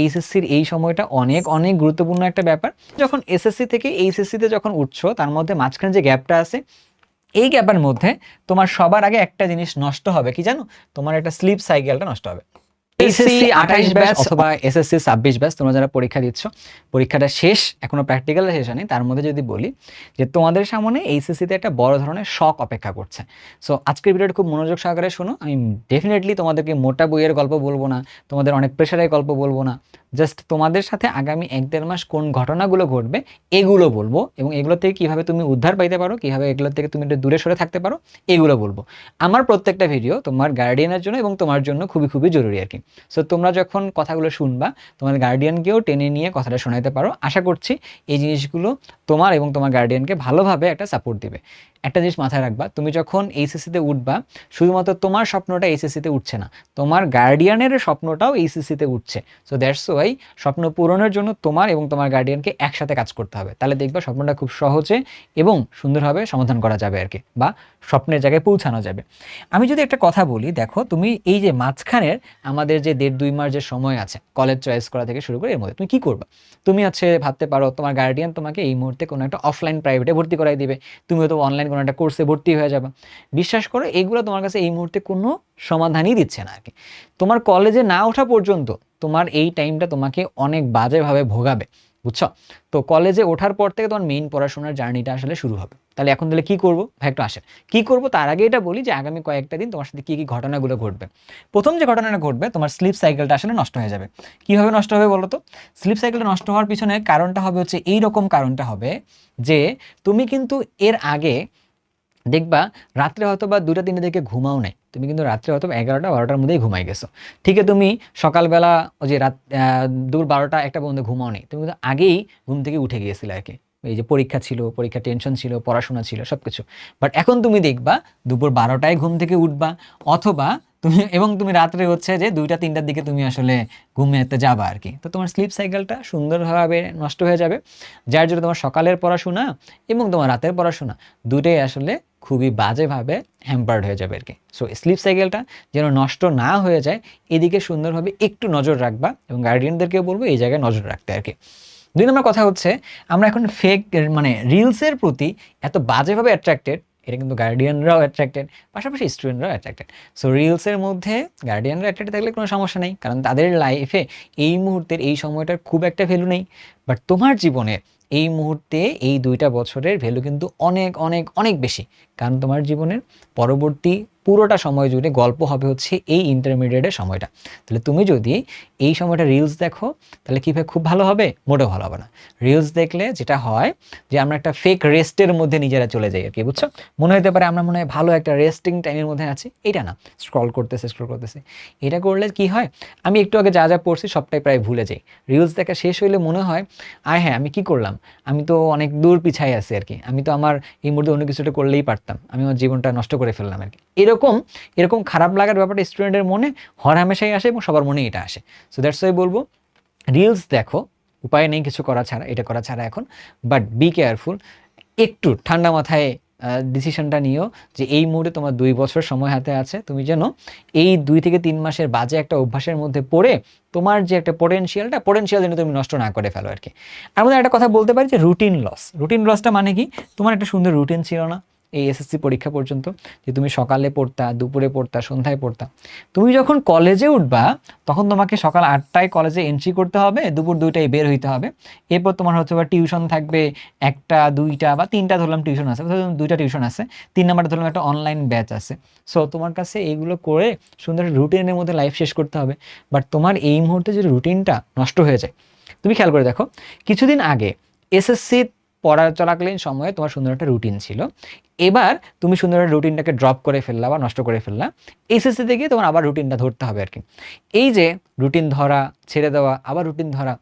এইচএসসির এই সময়টা অনেক অনেক গুরুত্বপূর্ণ একটা ব্যাপার। যখন এসএসসি থেকে এইচএসসিতে যখন উঠছো, তার মধ্যে মাঝখানে যে গ্যাপটা আছে, এই গ্যাপের মধ্যে তোমার সবার আগে একটা জিনিস নষ্ট হবে, কি জানো? তোমার একটা স্লিপ সাইকেলটা নষ্ট হবে। এসএসসি 28 ব্যাচ অথবা এসএসসি 26 ব্যাচ, তোমরা যারা পরীক্ষা দিচ্ছ, পরীক্ষাটা শেষ, এখনো প্র্যাকটিক্যাল শেষ হয়নি, তার মধ্যে যদি বলি যে তোমাদের সামনে এইচএসসিতে একটা বড় ধরনের শক অপেক্ষা করছে। সো আজকের ভিডিওটা খুব মনোযোগ সহকারে শোনো। আমি ডেফিনেটলি তোমাদেরকে মোটা বইয়ের গল্প বলবো না, তোমাদের অনেক প্রেশারের গল্প বলবো না, জাস্ট তোমাদের সাথে আগামী 1-1.5 মাস কোন ঘটনাগুলো ঘটবে এগুলো বলবো, এবং এগুলো থেকে কীভাবে তুমি উদ্ধার পাইতে পারো, কীভাবে এগুলো থেকে তুমি একটু দূরে সরে থাকতে পারো, এগুলো বলবো। আমার প্রত্যেকটা ভিডিও তোমার গার্ডিয়ানের জন্য এবং তোমার জন্য খুবই খুবই জরুরি আর কি। সো তোমরা যখন কথাগুলো শুনবা, তোমার গার্ডিয়ানকেও টেনে নিয়ে কথাটা শোনাতে পারো। আশা করছি এই জিনিসগুলো তোমার এবং তোমার গার্ডিয়ানকে ভালোভাবে একটা সাপোর্ট দিবে। একটা জিনিস মাথায় রাখবা, তুমি যখন এইচএসসিতে উঠবা, শুধুমাত্র তোমার স্বপ্নটা এইচএসসিতে উঠছে না, তোমার গার্ডিয়ানের স্বপ্নটাও এইচএসসিতে উঠছে। সো দ্যাটস ওয়াই স্বপ্ন পূরণের জন্য তোমার এবং তোমার গার্ডিয়ানকে একসাথে কাজ করতে হবে। তাহলে দেখবা স্বপ্নটা খুব সহজে এবং সুন্দরভাবে সমাধান করা যাবে আর কি, বা স্বপ্নের জায়গায় পৌঁছানো যাবে। আমি যদি একটা কথা বলি, দেখো তুমি এই যে মাঝখানের আমাদের যে 1.5-2 মাস যে সময় আছে কলেজ চয়েস করা থেকে শুরু করে, এর মধ্যে তুমি কি করবা? তুমি ভাবতে পারো তোমার গার্ডিয়ান তোমাকে এই মুহূর্তে কোনো একটা অফলাইন প্রাইভেটে ভর্তি করাই দিবে, তুমি হয়তো অনলাইন কোনো একটা কোর্সে ভর্তি হয়ে যাবে। বিশ্বাস করো, এগুলো তোমার কাছে এই মুহূর্তে কোনো সমাধানই দিচ্ছে না আর কি। তোমার কলেজে না ওঠা পর্যন্ত তোমার এই টাইমটা তোমাকে অনেক বাজেভাবে ভোগাবে, বুঝছো? তো কলেজে ওঠার পর থেকে তোমার মেইন পড়াশোনার জার্নিটা আসলে শুরু হবে। তাহলে এখন তাহলে কি করবো ভাই, একটু আসেন কি করবো। তার আগে এটা বলি যে আগামী কয়েকটা দিন তোমার সাথে কি কি ঘটনাগুলো ঘটবে। প্রথম যে ঘটনাটা ঘটবে, তোমার স্লিপ সাইকেলটা আসলে নষ্ট হয়ে যাবে। কিভাবে নষ্ট হবে বলো তো? স্লিপ সাইকেলটা নষ্ট হওয়ার পিছনে কারণটা হবে হচ্ছে এইরকম, কারণটা হবে যে তুমি কিন্তু এর আগে দেখবা রাত্রে হয়তো বা 2টা-3টা দিকে ঘুমাও নাই, তুমি কিন্তু রাত্রে হয়তো 11টা-12টার মধ্যেই ঘুমাই গেছো। ঠিক আছে, তুমি সকালবেলা ওই যে রাত দুপুর 12টা-1টা পর্যন্ত ঘুমাও নেই, তুমি কিন্তু আগেই ঘুম থেকে উঠে গিয়েছিলে আর কি। এই যে পরীক্ষা ছিল, পরীক্ষা টেনশন ছিল, পড়াশোনা ছিল, সব কিছু। বাট এখন তুমি দেখবা দুপুর 12টায় ঘুম থেকে উঠবা, অথবা তুমি রাত্রে হচ্ছে যে 2টা-3টার দিকে তুমি আসলে ঘুমিয়ে যাবা আর কি। তো তোমার স্লিপ সাইকেলটা সুন্দরভাবে নষ্ট হয়ে যাবে, যার জন্য তোমার সকালের পড়াশোনা এবং তোমার রাতের পড়াশোনা দুটোই আসলে খুবই বাজেভাবে হ্যাম্পার্ড হয়ে যাবে আর কি। সো স্লিপ সাইকেলটা যেন নষ্ট না হয়ে যায়, এদিকে সুন্দরভাবে একটু নজর রাখবা, এবং গার্ডিয়ানদেরকেও বলবো এই জায়গায় নজর রাখতে আর কি। 2 নম্বর কথা হচ্ছে, আমরা এখন ফেক মানে রিলসের প্রতি এত বাজেভাবে অ্যাট্রাক্টেড, এটা কিন্তু গার্ডিয়ানরাও অ্যাট্রাক্টেড, পাশাপাশি স্টুডেন্টরাও অ্যাট্রাক্টেড। সো রিলসের মধ্যে গার্ডিয়ানরা অ্যাট্রাক্টেড থাকলে কোনো সমস্যা নেই, কারণ তাদের লাইফে এই মুহূর্তের এই সময়টার খুব একটা ভ্যালু নেই। বাট তোমার জীবনের এই মুহূর্তে এই 2টা বছরের ভ্যালু কিন্তু অনেক অনেক অনেক বেশি, কারণ তোমার জীবনের পরবর্তী পুরোটা সময় জুড়ে গল্প হবে হচ্ছে এই ইন্টারমিডিয়েটের সময়টা। তাহলে তুমি যদি এই সময়টা রিলস দেখো, তাহলে কী ভাবে খুব ভালো হবে? মোটেও ভালো হবে না। রিলস দেখলে যেটা হয় যে আমরা একটা ফেক রেস্টের মধ্যে নিজেরা চলে যাই আর কি, বুঝছো? মনে হতে পারে আমরা মনে হয় ভালো একটা রেস্টিং টাইমের মধ্যে আছি, এটা না, স্ক্রল করতেছে। এটা করলে কি হয়, আমি একটু আগে যা যা পড়ছি সবটাই প্রায় ভুলে যাই। রিলস দেখা শেষ হইলে মনে হয় হ্যাঁ আমি কি করলাম, আমি তো অনেক দূর পিছাই আছি আর কি, আমি তো আমার এই মুহূর্তে অন্য কিছুটা করলেই পারতাম, আমি আমার জীবনটা নষ্ট করে ফেললাম আর কি। এরকম খারাপ লাগার ব্যাপারটা স্টুডেন্টের মনে হরহামেশাই আসে, এবং সবার মনে এটা আসে। সো দ্যাটস ওয়াই বলবো, রিলস দেখো, উপায় নেই কিছু করা ছাড়া, এটা করা ছাড়া এখন। বাট বি কেয়ারফুল, একটু ঠান্ডা মাথায় ডিসিশনটা নিও যে এই মুহূর্তে তোমার 2 বছর সময় হাতে আছে, তুমি যেন এই 2 থেকে 3 মাসের বাজে একটা অভ্যাসের মধ্যে পড়ে তোমার যে একটা পোটেনশিয়াল যেন তুমি নষ্ট না করে ফেলো আর কি। আর মধ্যে একটা কথা বলতে পারি যে রুটিন লসটা মানে কি, তোমার একটা সুন্দর রুটিন ছিল না এই এসএসসি পরীক্ষা পর্যন্ত, যে তুমি সকালে পড়তা, দুপুরে পড়তা, সন্ধ্যায় পড়তা। তুমি যখন কলেজে উঠবা, তখন তোমাকে সকাল 8টায় কলেজে এন্ট্রি করতে হবে, দুপুর 2টায় বের হইতে হবে। এরপর তোমার হচ্ছে বা টিউশন থাকবে 1টা 2টা বা 3টা, ধরলাম টিউশন আছে, 2টা টিউশন আছে, 3 নাম্বারটা ধরলাম একটা অনলাইন ব্যাচ আছে। সো তোমার কাছে এইগুলো করে সুন্দর রুটিনের মধ্যে লাইফ শেষ করতে হবে। বাট তোমার এই মুহূর্তে যদি রুটিনটা নষ্ট হয়ে যায়, তুমি খেয়াল করে দেখো, কিছুদিন আগে এসএসসি পড়া চলাকালীন সময়ে তোমার সুন্দর একটা রুটিন ছিল, এবার তুমি সুন্দর একটা রুটিনটাকে ড্রপ করে ফেললা বা নষ্ট করে ফেললা, এসএসসিতে গিয়ে তোমার আবার রুটিনটা ধরতে হবে আর কি। এই যে রুটিন ধরা, ছেড়ে দেওয়া, আবার রুটিন ধরা,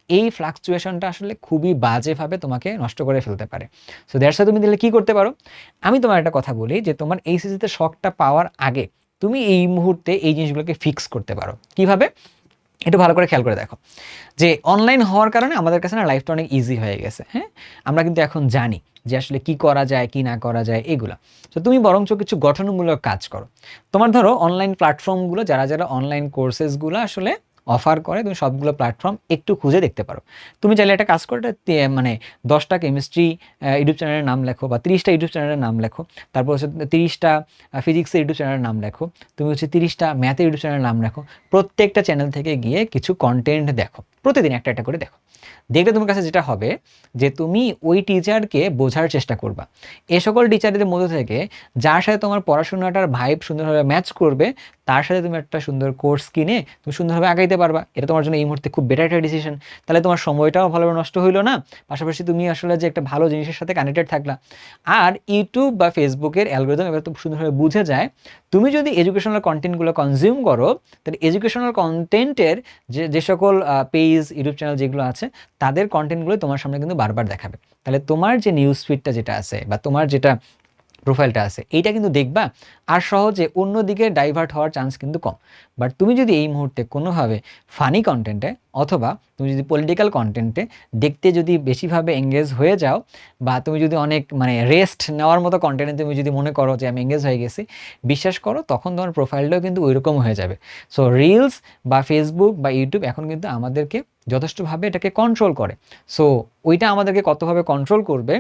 এই ফ্লাকচুয়েশনটা আসলে খুবই বাজেভাবে তোমাকে নষ্ট করে ফেলতে পারে। সো দ্যাটস ওয়াই তুমি দিলে কী করতে পারো, আমি তোমার একটা কথা বলি যে তোমার এইচএসসিতে শখটা পাওয়ার আগে তুমি এই মুহূর্তে এই জিনিসগুলোকে ফিক্স করতে পারো। কিভাবে? একটু ভালো করে খেয়াল করে দেখো, যে অনলাইন হওয়ার কারণে আমাদের কাছে না লাইফটা অনেক ইজি হয়ে গেছে। হ্যাঁ, আমরা কিন্তু এখন জানি যে আসলে কি করা যায়, কি না করা যায়, এগুলা। তো তুমি বরঞ্চ কিছু গঠনমূলক কাজ করো। তোমার ধরো অনলাইন প্ল্যাটফর্মগুলো, যারা অনলাইন কোর্সেসগুলো আসলে অফার করে, তুমি সবগুলো প্ল্যাটফর্ম একটু খুঁজে দেখতে পারো। তুমি চাইলে একটা কাজ করো, মানে 10টা কেমিস্ট্রি ইউটিউব চ্যানেলের নাম লেখো, বা 30টা ইউটিউব চ্যানেলের নাম লেখো, তারপর হচ্ছে 30টা ফিজিক্সের ইউটিউব চ্যানেলের নাম লেখো, তুমি হচ্ছে 30টা ম্যাথের ইউটিউব চ্যানেলের নাম লেখো, প্রত্যেকটা চ্যানেল থেকে গিয়ে কিছু কন্টেন্ট দেখো, প্রতিদিন একটা একটা করে দেখো। দেখলে তোমার কাছে যেটা হবে যে তুমি ওই টিচারকে বোঝার চেষ্টা করবা। এ সকল টিচারদের মধ্যে থেকে যার সাথে তোমার পড়াশোনাটার ভাইব সুন্দরভাবে ম্যাচ করবে, তার সাথে তুমি একটা সুন্দর কোর্স কিনে তুমি সুন্দরভাবে আগাইতে পারবা। এটা তোমার জন্য এই মুহূর্তে খুব বেটার একটা ডিসিশন। তাহলে তোমার সময়টাও ভালোভাবে নষ্ট হইলো না, পাশাপাশি তুমি আসলে যে একটা ভালো জিনিসের সাথে কানেক্টেড থাকলা। আর ইউটিউব বা ফেসবুকের অ্যালগরিদম এবার তো সুন্দরভাবে বুঝে যায়, তুমি যদি এডুকেশনাল কন্টেন্টগুলো কনজিউম করো, তাহলে এডুকেশনাল কন্টেন্টের যে সকল পেজ ইউটিউব চ্যানেল যেগুলো আছে, তাদের কন্টেন্টগুলো তোমার সামনে কিন্তু বারবার দেখাবে। তাহলে তোমার যে নিউজ ফিডটা যেটা আছে বা তোমার যেটা প্রোফাইলটা আছে, এইটা কিন্তু দেখবা, আর সহজে অন্যদিকে ডাইভার্ট হওয়ার চান্স কিন্তু কম। বাট তুমি যদি এই মুহূর্তে কোনোভাবে ফানি কন্টেন্টে অথবা তুমি যদি পলিটিক্যাল কন্টেন্টে দেখতে যদি বেশিভাবে এঙ্গেজ হয়ে যাও, বা তুমি যদি অনেক মানে রেস্ট নেওয়ার মতো কন্টেন্টে তুমি যদি মনে করো যে আমি এঙ্গেজ হয়ে গেছি, বিশ্বাস করো তখন তোমার প্রোফাইলটাও কিন্তু ওইরকম হয়ে যাবে। সো রিলস বা ফেসবুক বা ইউটিউব এখন কিন্তু আমাদেরকে যথেষ্টভাবে এটাকে কন্ট্রোল করে। সো ওইটা আমাদেরকে কতভাবে কন্ট্রোল করবে,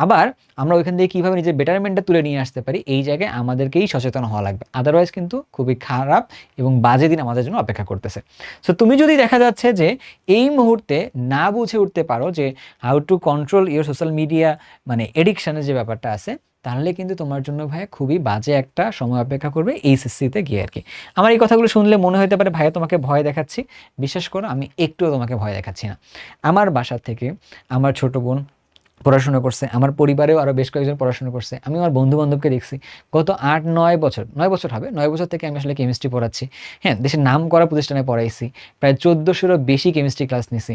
আবার আমরা ওইখান থেকে কীভাবে নিজের বেটারমেন্টটা তুলে নিয়ে আসতে পারি, এই জায়গায় আমাদেরকেই সচেতন হওয়া লাগবে। আদারওয়াইজ কিন্তু খুবই খারাপ এবং বাজে দিন আমাদের জন্য অপেক্ষা করতেছে। সো তুমি যদি দেখা যাচ্ছে যে এই মুহূর্তে না বুঝে উঠতে পারো যে how to control your social media, মানে এডিকশানের যে ব্যাপারটা আছে, তাহলে কিন্তু তোমার জন্য ভাইয়া খুবই বাজে একটা সময় অপেক্ষা করবে এইচএসসিতে গিয়ে আর কি। আমার এই কথাগুলো শুনলে মনে হতে পারে ভাইয়া তোমাকে ভয় দেখাচ্ছি, বিশ্বাস করো আমি একটুও তোমাকে ভয় দেখাচ্ছি না। আমার বাসা থেকে আমার ছোট বোন পড়াশোনা করছে, আমার পরিবারেও আরও বেশ কয়েকজন পড়াশোনা করছে, আমি আমার বন্ধু-বান্ধবকে দেখছি গত 8-9 বছর হবে, 9 বছর থেকে আমি আসলে কেমিস্ট্রি পড়াচ্ছি। হ্যাঁ, দেশের নাম করা প্রতিষ্ঠানে পড়াইছি, প্রায় 1400-এরও বেশি কেমিস্ট্রি ক্লাস নিছি,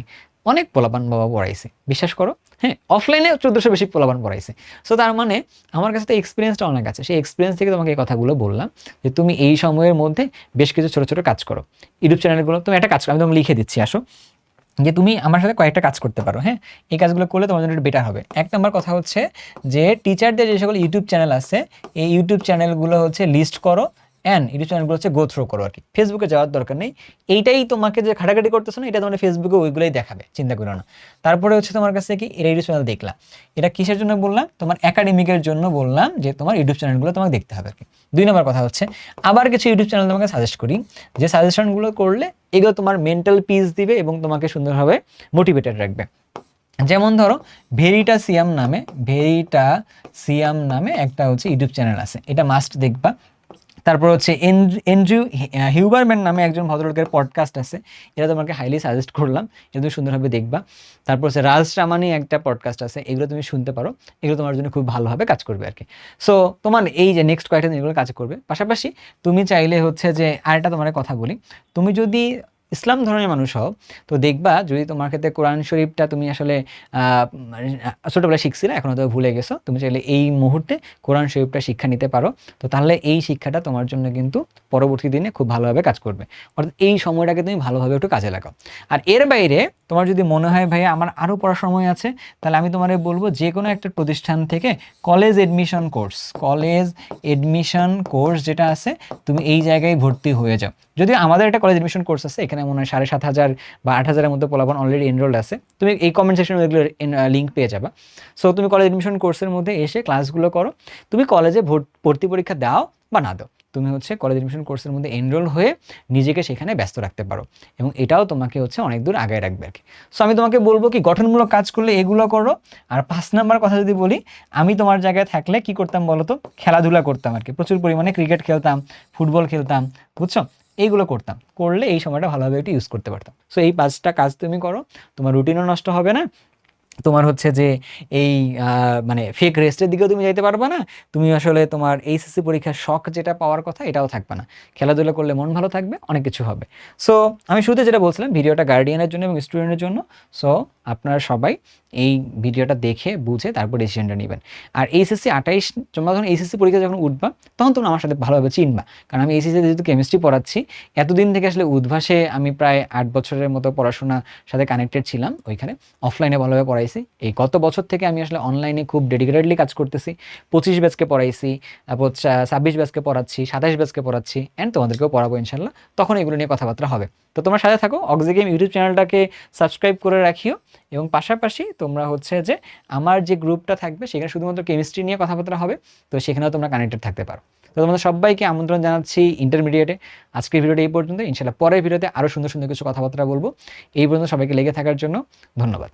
অনেক পোলাপান বাবা পড়াইছি, বিশ্বাস করো। হ্যাঁ, অফলাইনে 1400 বেশি পোলাপান পড়াইছি। সো তার মানে আমার কাছে তো এক্সপিরিয়েন্সটা অনেক আছে, সেই এক্সপিরিয়েন্স থেকে তোমাকে এই কথাগুলো বললাম যে তুমি এই সময়ের মধ্যে বেশ কিছু ছোটো ছোটো কাজ করো। ইউটিউব চ্যানেলগুলো তুমি একটা কাজ করো, আমি তোমাকে লিখে দিচ্ছি, আসো যে তুমি আমার সাথে কয়েকটা কাজ করতে পারো। হ্যাঁ, এই কাজগুলো করলে তোমার জন্য একটু বেটার হবে। 1 নম্বর কথা হচ্ছে যে টিচারদের যে সকল ইউটিউব চ্যানেল আছে, এই ইউটিউব চ্যানেলগুলো হচ্ছে লিস্ট করো, অ্যান্ড ইউটিউব চ্যানেলগুলো হচ্ছে গো থ্রু করো আর কি। ফেসবুকে যাওয়ার দরকার নেই, এইটাই তোমাকে যে ঘাটাঘাটি করতেছো না, এটা তোমার ফেসবুকে ওইগুলোই দেখাবে, চিন্তা করো না। তারপরে হচ্ছে তোমার কাছে কি এটা ইউটিউব চ্যানেল দেখলাম, এটা কিসের জন্য বললাম, তোমার একাডেমিকের জন্য বললাম যে তোমার ইউটিউব চ্যানেলগুলো তোমাকে দেখতে হবে আর কি। 2 নম্বর কথা হচ্ছে আবার কিছু ইউটিউব চ্যানেল তোমাকে সাজেস্ট করি, যে সাজেশনগুলো করলে এগুলো তোমার মেন্টাল পিস দিবে এবং তোমাকে সুন্দরভাবে মোটিভেটেড রাখবে। যেমন ধরো ভেরিটাসিয়াম নামে একটা হচ্ছে ইউটিউব চ্যানেল আছে, এটা মাস্ট দেখবা। তারপর হচ্ছে এন্ড্রু হিউবারম্যান নামে একজন ভদ্রলোকের পডকাস্ট আছে, এটা তোমাকে হাইলি সাজেস্ট করলাম, এটা তুমি সুন্দরভাবে দেখবা। তারপর হচ্ছে রাজ রামানি একটা পডকাস্ট আছে, এগুলো তুমি শুনতে পারো, এগুলো তোমার জন্য খুব ভালোভাবে কাজ করবে আর কি। সো তোমার এই যে নেক্সট কয়েকটা দিন এগুলো কাজ করবে। পাশাপাশি তুমি চাইলে হচ্ছে যে আরেকটা তোমার কথা বলি, তুমি যদি ইসলাম ধর্মের মানুষ হও, তো দেখবা যদি তোমার ক্ষেত্রে কোরআন শরীফটা তুমি আসলে ছোটোবেলায় শিখছিলে, এখন হয়তো ভুলে গেছো, তুমি চাইলে এই মুহূর্তে কোরআন শরীফটা শিক্ষা নিতে পারো। তো তাহলে এই শিক্ষাটা তোমার জন্য কিন্তু পরবর্তী দিনে খুব ভালোভাবে কাজ করবে, অর্থাৎ এই সময়টাকে তুমি ভালোভাবে একটু কাজে লাগাও। আর এর বাইরে তোমার যদি মনে হয় ভাইয়া আমার আরও পড়ার সময় আছে, তাহলে আমি তোমারে বলবো যে কোনো একটা প্রতিষ্ঠান থেকে কলেজ এডমিশন কোর্স যেটা আছে, তুমি এই জায়গায় ভর্তি হয়ে যাও। যদিও আমাদের একটা কলেজ এডমিশন কোর্স আছে, এখানে মনে হয় 7,500 বা 8,000-এর মধ্যে পোলাপান অলরেডি এনরোল্ড আছে, তুমি এই কমেন্ট সেকশনে এগুলোর লিঙ্ক পেয়ে যাবা। সো তুমি কলেজ এডমিশন কোর্সের মধ্যে এসে ক্লাসগুলো করো, তুমি কলেজে ভর্তি পরীক্ষা দাও বা না দাও, তুমি হচ্ছে কলেজ এডমিশন কোর্সের মধ্যে এনরোল হয়ে নিজেকে সেখানে ব্যস্ত রাখতে পারো, এবং এটাও তোমাকে হচ্ছে অনেক দূর আগায় রাখবে আর কি। সো আমি তোমাকে বলবো কি গঠনমূলক কাজ করলে এগুলো করো। আর 5 নাম্বার কথা যদি বলি, আমি তোমার জায়গায় থাকলে কি করতাম বলো তো, খেলাধুলা করতাম আর কি, প্রচুর পরিমাণে ক্রিকেট খেলতাম, ফুটবল খেলতাম, বুঝছো, এইগুলো করতাম, করলে এই সময়টা ভালোভাবে একটু ইউজ করতে পারতাম। সো এই 5টা কাজ তুমি করো, তোমার রুটিনও নষ্ট হবে না, তোমার হচ্ছে যে এই মানে ফেক রেস্টের দিকেও তুমি যাইতে পারবে না, তুমি আসলে তোমার এইচএসসি পরীক্ষার শখ যেটা পাওয়ার কথা এটাও থাকবে না, খেলাধুলা করলে মন ভালো থাকবে, অনেক কিছু হবে। সো আমি শুরুতে যেটা বলছিলাম, ভিডিওটা গার্ডিয়ানের জন্য এবং স্টুডেন্টের জন্য। সো আপনারা সবাই এই ভিডিওটা দেখে বুঝে তারপর ডিসিশনটা নেবেন। আর এইচএসসি 28 তোমরা যখন এইচএসসি পরীক্ষা যখন উঠবা তখন তোমরা আমার সাথে ভালোভাবে চিনবা, কারণ আমি এইচএসসিতে যেহেতু কেমিস্ট্রি পড়াচ্ছি, এতদিন থেকে আসলে উদ্ভাসে আমি প্রায় 8 বছরের মতো পড়াশোনার সাথে কানেক্টেড ছিলাম, ওইখানে অফলাইনে ভালোভাবে পড়াইছি। এই গত বছর থেকে আমি আসলে অনলাইনে খুব ডেডিকেটেডলি কাজ করতেছি, 25 ব্যাচকে পড়াইছি, তারপর 26 ব্যাচকে পড়াচ্ছি, 27 ব্যাচকে পড়াচ্ছি, অ্যান্ড তোমাদেরকেও পড়াবো ইনশাল্লাহ। তখন এগুলো নিয়ে কথাবার্তা হবে। তো তোমরা সাথে থাকো, অক্সিগেম ইউটিউব চ্যানেলটাকে সাবস্ক্রাইব করে রাখিও, এবং পাশাপাশি তোমরা হচ্ছে যে আমার যে গ্রুপটা থাকবে সেখানে শুধুমাত্র কেমিস্ট্রি নিয়ে কথাবার্তা হবে, তো সেখানেও তোমরা কানেক্টেড থাকতে পারো। তো তোমাদের সবাইকে আমন্ত্রণ জানাচ্ছি ইন্টারমিডিয়েটে। আজকের ভিডিওটা এই পর্যন্ত, ইনশাল্লাহ পরের ভিডিওতে আরও সুন্দর সুন্দর কিছু কথাবার্তা বলবো। এই পর্যন্ত সবাইকে লেগে থাকার জন্য ধন্যবাদ।